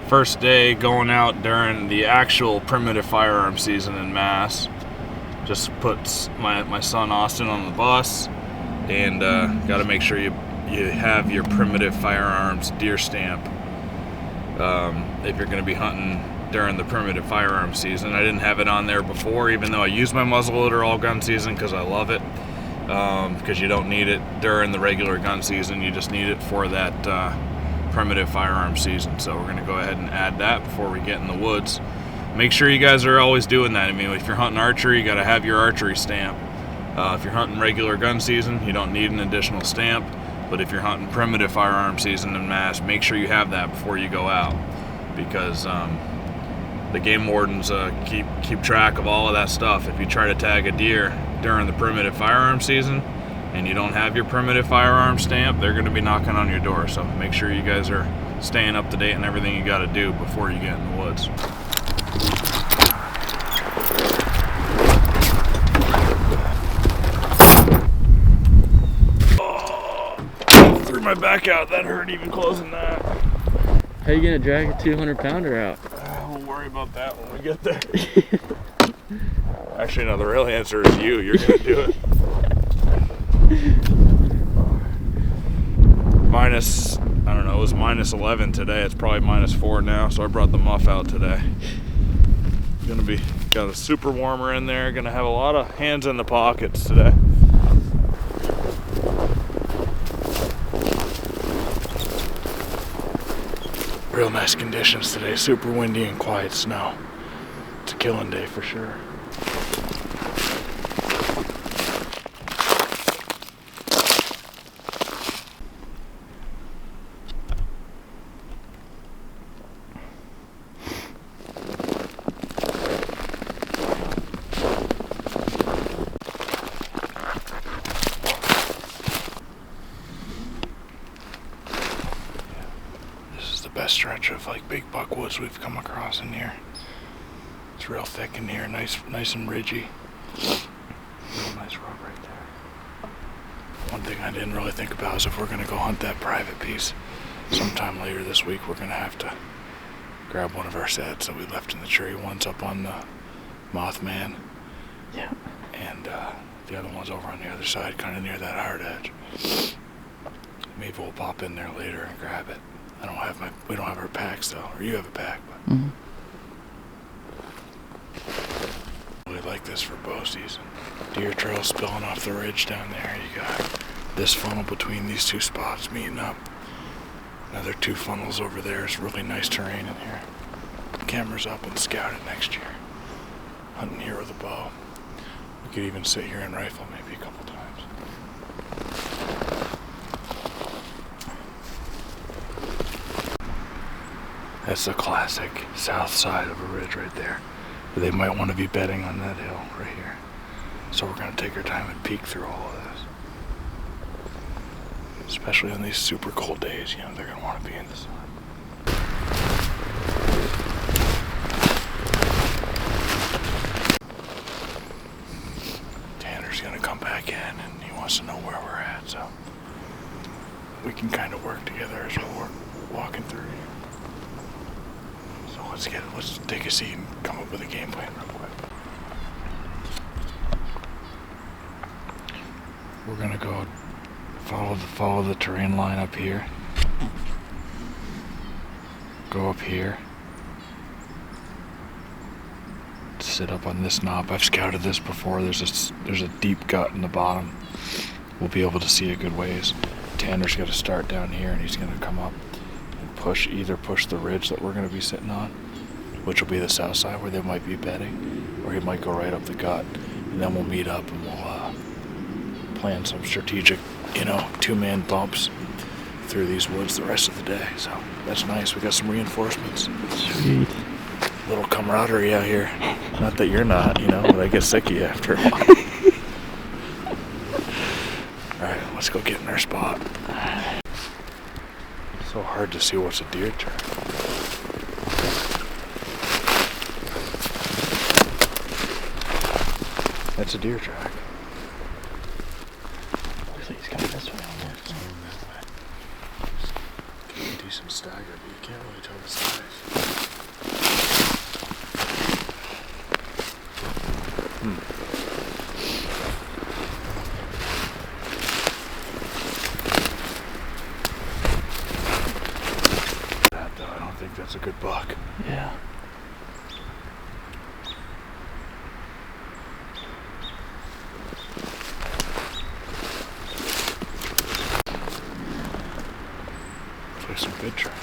First day going out during the actual primitive firearm season in Mass. Just put my son Austin on the bus, and got to make sure you have your primitive firearms deer stamp if you're going to be hunting during the primitive firearm season. I didn't have it on there before, even though I use my muzzleloader all gun season because I love it. Because you don't need it during the regular gun season, you just need it for that primitive firearm season. So we're going to go ahead and add that before we get in the woods. Make sure you guys are always doing that. I mean, if you're hunting archery, you got to have your archery stamp. If you're hunting regular gun season, you don't need an additional stamp. But if you're hunting primitive firearm season in Mass, make sure you have that before you go out, because the game wardens keep track of all of that stuff. If you try to tag a deer during the primitive firearm season and you don't have your primitive firearm stamp, they're going to be knocking on your door. So make sure you guys are staying up to date on everything you got to do before you get in the woods. Threw my back out. That hurt even closing that. How you gonna drag a 200-pounder out? We'll worry about that when we get there. Actually, no, the real answer is you. You're gonna do it. Minus, I don't know, it was minus 11 today. It's probably minus 4 now, so I brought the muff out today. Got a super warmer in there. Gonna have a lot of hands in the pockets today. Real nice conditions today. Super windy and quiet snow. It's a killing day for sure. Best stretch of like big buckwoods we've come across in here. It's real thick in here, nice and ridgy. Real nice rub right there. One thing I didn't really think about is if we're gonna go hunt that private piece sometime later this week, we're gonna have to grab one of our sets that we left in the tree. One's up on the Mothman. Yeah. And the other one's over on the other side, kind of near that hard edge. Maybe we'll pop in there later and grab it. We don't have our packs though, or you have a pack, but really like this for bow season. Deer trail spilling off the ridge down there. You got this funnel between these two spots meeting up. Another 2 funnels over there. It's really nice terrain in here. Cameras up and scout it next year. Hunting here with a bow. We could even sit here and rifle maybe a couple times. That's the classic south side of a ridge right there. They might want to be bedding on that hill right here. So we're going to take our time and peek through all of this. Especially on these super cold days, they're going to want to be in the sun. Tanner's going to come back in and he wants to know where we're at, so we can kind of work together as we're walking through here. Let's take a seat and come up with a game plan real quick. We're gonna go follow the terrain line up here. Go up here. Sit up on this knob. I've scouted this before. There's a deep gut in the bottom. We'll be able to see a good ways. Tanner's got to start down here, and he's gonna come up and either push the ridge that we're gonna be sitting on, which will be the south side where they might be bedding, or he might go right up the gut, and then we'll meet up and we'll plan some strategic, 2-man bumps through these woods the rest of the day. So that's nice. We got some reinforcements. Sweet. Little camaraderie out here. Not that you're not, but I get sick of you after a while. All right, let's go get in our spot. It's so hard to see what's a deer track. That's a deer track. Looks like he's coming this way. Decent stagger, but you can't really tell the size. think that's a good buck. Yeah. Play some good track.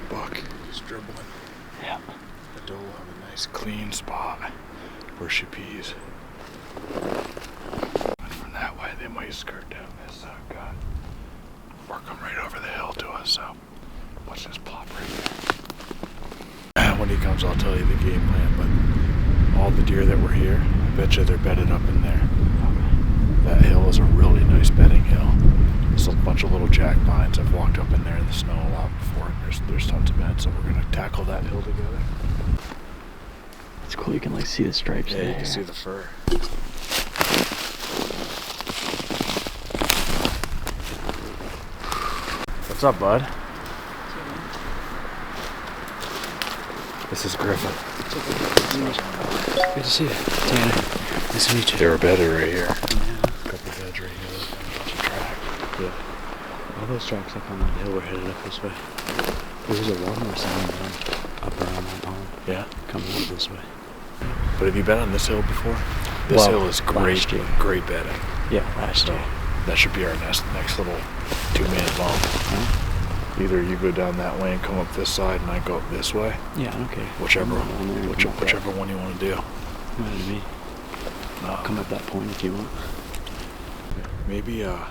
Buck is dribbling. Yeah. The doe will have a nice clean spot where she pees. And from that way, they might skirt down this gut or come right over the hill to us. So watch this plop right there. When he comes, I'll tell you the game plan. But all the deer that were here, I bet you they're bedded up in there. That hill is a really nice bedding hill. There's a bunch of little jack pines. I've walked up in there in the snow a lot before, and there's tons of beds, so we're gonna tackle that hill together. It's cool, you can like see the stripes there. Yeah, you can see the fur. What's up, bud? This is Griffin. Good to see you, Tanner. Nice to meet you. They were bedded right here. Yeah. A couple of beds right here. A bunch of track. Yeah. All those tracks up on that hill were headed up this way. There was a water sign up around that pond. Yeah. Coming up this way. But have you been on this hill before? This hill is great, great bedding. Yeah, last year. That should be our next little two-man bump. Huh? Either you go down that way and come up this side, and I go up this way. Yeah, okay. Whichever one you want to do. Matter to me. Come up that point if you want. Maybe, yeah,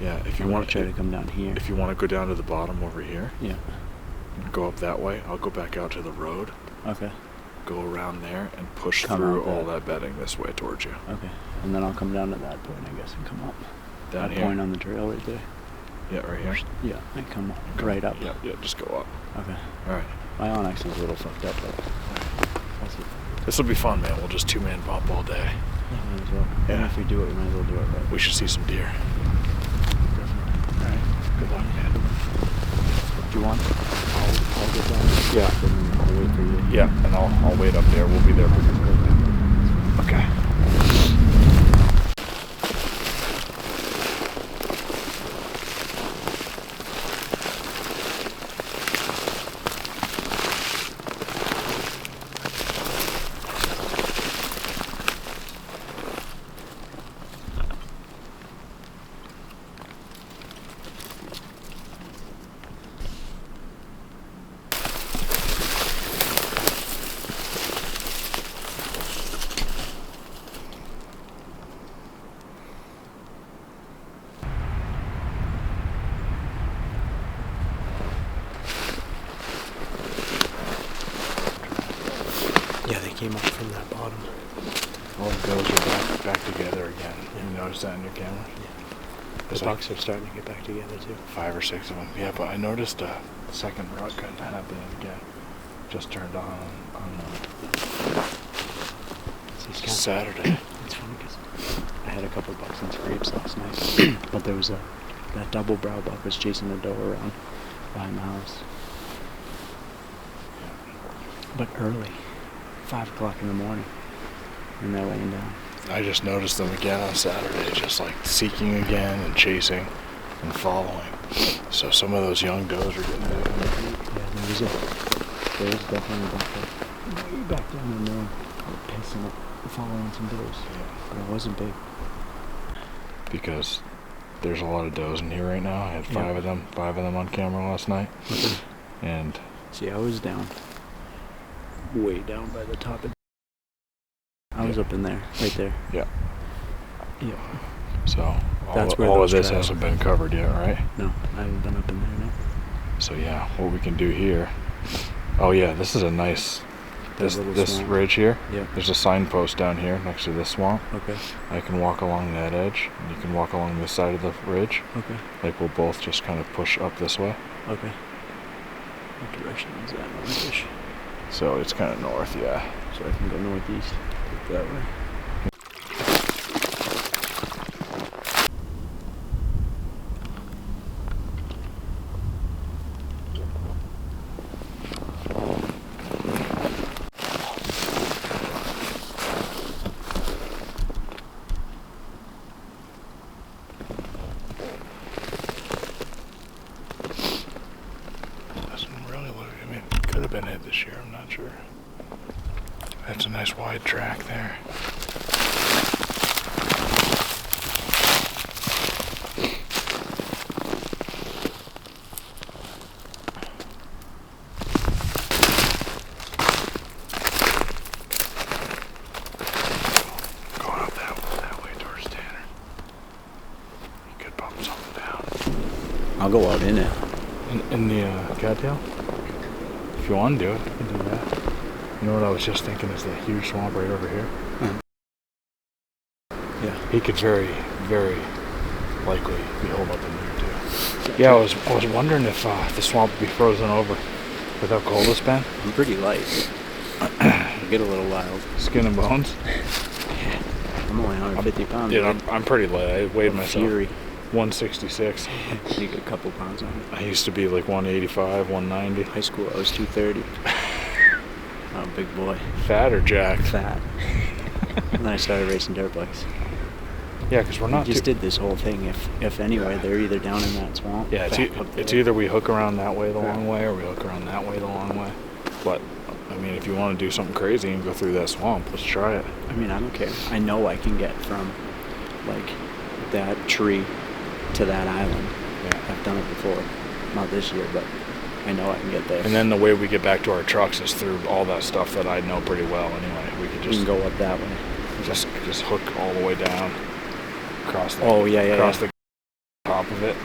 if you want to try to come down here. If you want to go down to the bottom over here. Yeah. Go up that way. I'll go back out to the road. Okay. Go around there and push through all that bedding this way towards you. Okay. And then I'll come down to that point, I guess, and come up. Down that here? point on the trail right there. Yeah, right here? Yeah, and come right up. Yeah, just go up. Okay. Alright. My Onyx is a little fucked up, but this will be fun, man. We'll just two-man bump all day. Yeah, might as well. Yeah. And if we do it, we might as well do it right. We should see some deer. Definitely. Alright. Good luck, man. Do you want? I'll get down. Yeah. And I'll wait for you. Yeah, and I'll wait up there. We'll be there pretty quick. Okay. Yeah, they came up from that bottom. All the does are back together again. You notice that in your camera? Yeah. There's The bucks are starting to get back together too. 5 or 6 of them. Yeah, but I noticed a second rut kind of happening again. Just turned on Saturday. It's funny because I had a couple bucks and scrapes last night, but there was that double brow buck was chasing the doe around behind the house. But early, 5 o'clock in the morning, and they're laying down. I just noticed them again on Saturday, just like seeking again and chasing and following. So some of those young does are getting back in the feet. Yeah, there was definitely a buck there. Way back down in there, pacing up, following some does. Yeah. But it wasn't big. Because there's a lot of does in here right now. I had 5 of them on camera last night. And see, I was down, way down by the top of. I was up in there, right there. Yeah. Yeah. So That's where all of those this tracks hasn't been covered yet, right? No, I haven't been up in there, no. So yeah, what we can do here. Oh yeah, this is a nice. This swamp. ridge here. Yeah. There's a signpost down here next to this swamp. Okay. I can walk along that edge, and you can walk along this side of the ridge. Okay. Like we'll both just kind of push up this way. Okay. What direction is that? Northish. So it's kind of north, yeah. So I can go northeast. That way. That's a nice wide track there. Going up that way towards Tanner. You could bump something down. I'll go out in it. In the cattail? If you want to do it, you can do that. You know what I was just thinking is the huge swamp right over here? Yeah. He could very, very likely be holed up in there too. Yeah, I was wondering if the swamp would be frozen over with how cold it's been. I'm pretty light. I get a little wild. Skin and bones? I'm only 150 pounds. Dude, I'm pretty light. I weighed myself Fury. 166. You get a couple pounds on it. I used to be like 185, 190. High school, I was 230. Oh, big boy. Fat or jacked? Fat. And then I started racing dirt bikes. Yeah, because we're not We just did this whole thing. If anyway, they're either down in that swamp. Yeah, it's either we hook around that way the long way or we hook around that way the long way. But, I mean, if you want to do something crazy and go through that swamp, let's try it. I mean, I don't care. I know I can get from, like, that tree to that island. Yeah. I've done it before. Not this year, but I know I can get there. And then the way we get back to our trucks is through all that stuff that I know pretty well anyway. We could You just can go up that way. just hook all the way down, across the the top of it.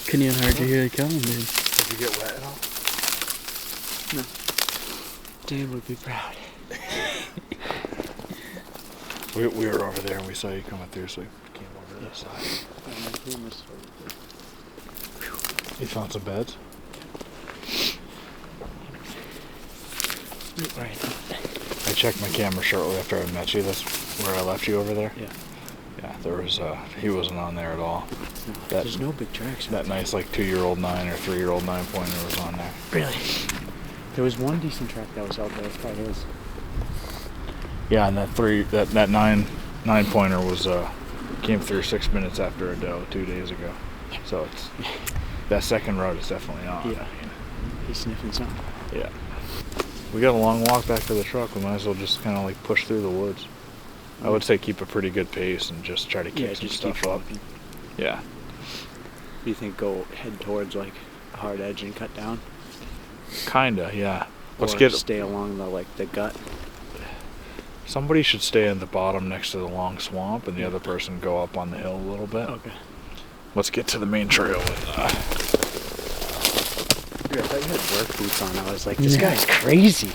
Couldn't even hardly hear it coming, dude. Did you get wet at all? No. Dan would be proud. We were over there and we saw you coming through, so we came over to this side. You found some beds? Right. I checked my camera shortly after I met you. That's where I left you over there. Yeah. Yeah, there was he wasn't on there at all. No, That- there's no big tracks. That nice like 2-year-old 9 or 3-year-old 9-pointer was on there. Really? There was one decent track that was out there. It's probably his. Yeah, and that 9-pointer was came through 6 minutes after a doe 2 days ago. So it's that second road is definitely on. Yeah. He's sniffing something. Yeah. We got a long walk back to the truck. We might as well just kind of like push through the woods. I would say keep a pretty good pace and just try to kick some just stuff keep up. walking. Yeah. Do you think go head towards like a hard edge and cut down? Kinda, yeah. Let's Or get stay along the gut. somebody should stay in the bottom next to the long swamp, and the other person go up on the hill a little bit. Okay. Let's get to the main trail. Dude, I thought you had work boots on. I was like, this guy's crazy.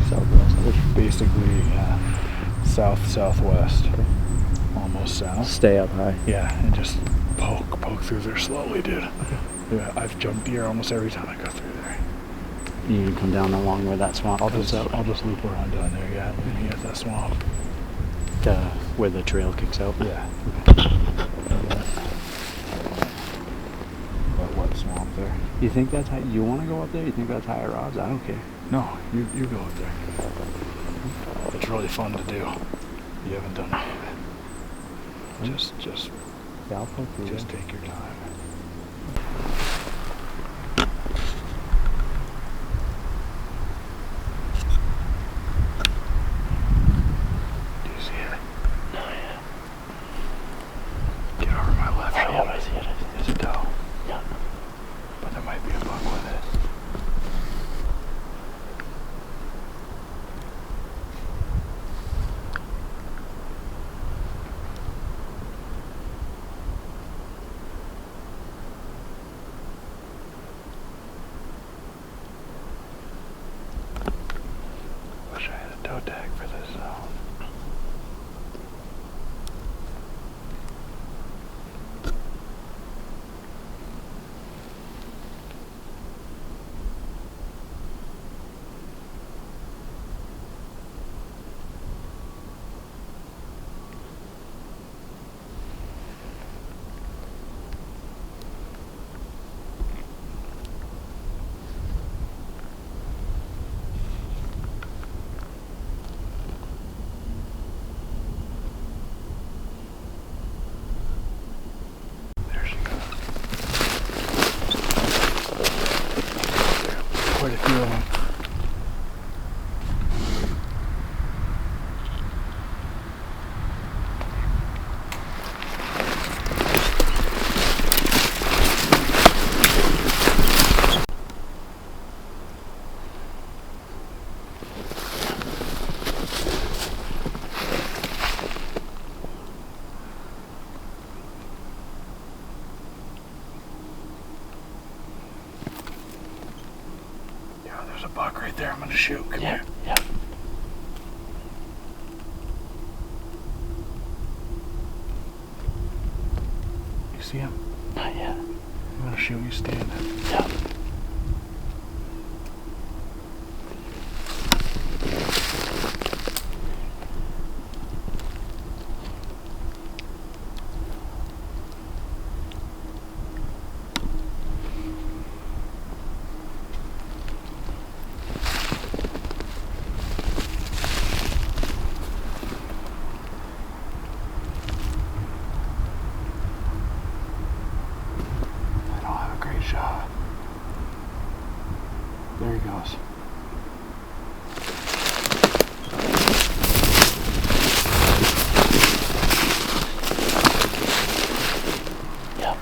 Southwest, which basically southwest, almost south. Stay up high. Yeah, and just poke through there slowly, dude. Yeah, I've jumped deer almost every time I go through there. You can come down along where that swamp I'll goes out. just loop around down there, yeah, and you get that swamp. Where the trail kicks out. Yeah. That wet swamp there. You think that's high? You want to go up there? You think that's higher odds? I don't care. No, you go up there. It's really fun to do. You haven't done any of it. Just Yeah, I'll poke through Just there. take your time. Do you see it? No, yeah. Get over my left Oh, shoulder. yeah, I see it. There's a doe, Yeah. but there might be a buck with it. Wish I had a toe tag for this zone. quite a few of them. There's a buck right there. I'm gonna shoot. Come here. Yeah. You see him? Not yet. I'm gonna shoot you standing. Yeah. Shot. There he goes. Yep.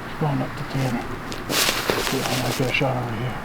He's going up to Tanner. Yeah, I got a shot over here.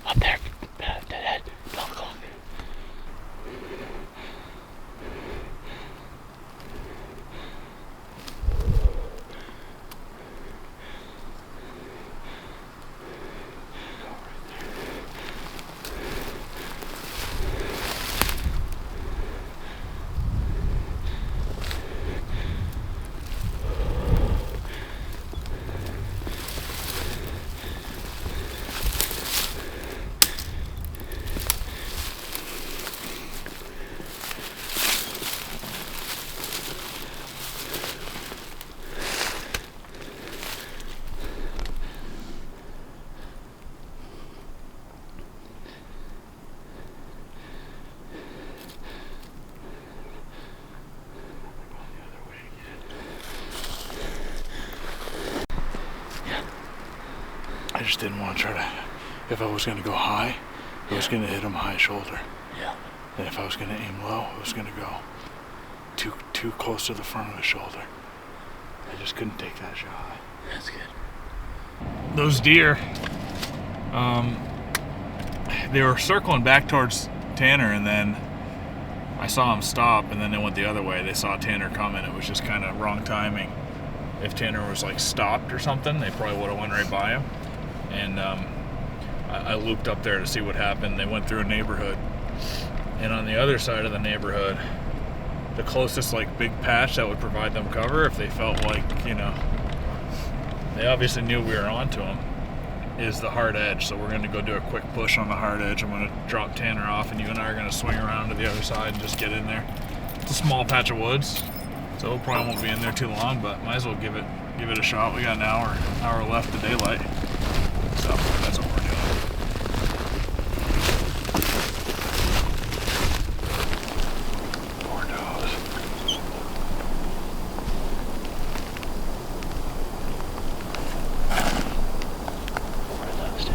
Up there, dead head, don't go. I just didn't want to try to, if I was going to go high, I was going to hit him high shoulder. Yeah. And if I was going to aim low, I was going to go too close to the front of the shoulder. I just couldn't take that shot. That's good. Those deer, they were circling back towards Tanner, and then I saw them stop, and then they went the other way. They saw Tanner coming. It was just kind of wrong timing. If Tanner was like stopped or something, they probably would have went right by him. And I looped up there to see what happened. They went through a neighborhood, and on the other side of the neighborhood, the closest like big patch that would provide them cover, if they felt like, you know, they obviously knew we were onto them, is the hard edge. So we're going to go do a quick push on the hard edge. I'm going to drop Tanner off, and you and I are going to swing around to the other side and just get in there. It's a small patch of woods, so it probably won't be in there too long, but might as well give it a shot. We got an hour left of daylight, so that's what we're doing. Poor dogs. Poor dogs too.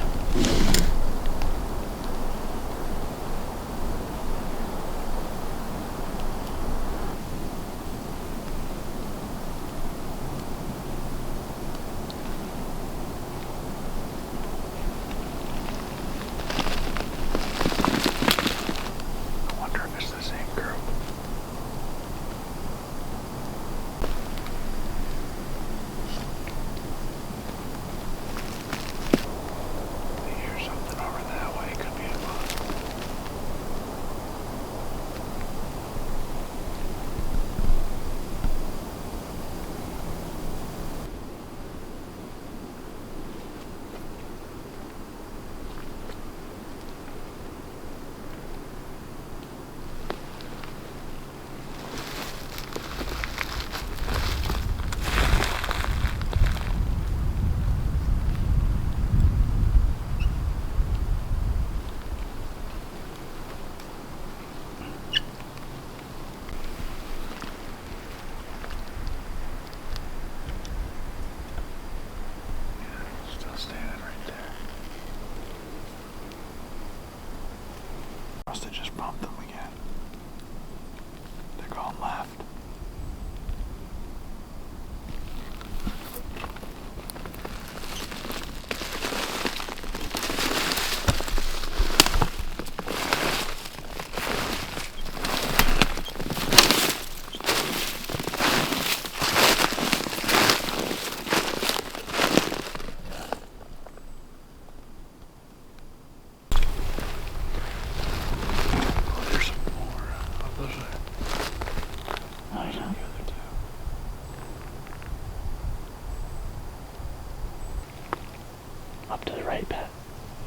right, Pat.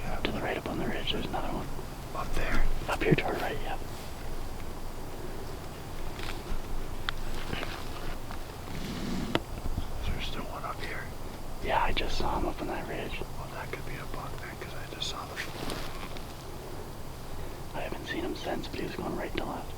Yeah. To the right up on the ridge, there's another one. Up there. Up here to our right, yeah. Is there still one up here? Yeah, I just saw him up on that ridge. Well, that could be a buck then, because I just saw them. I haven't seen him since, but he was going right to left.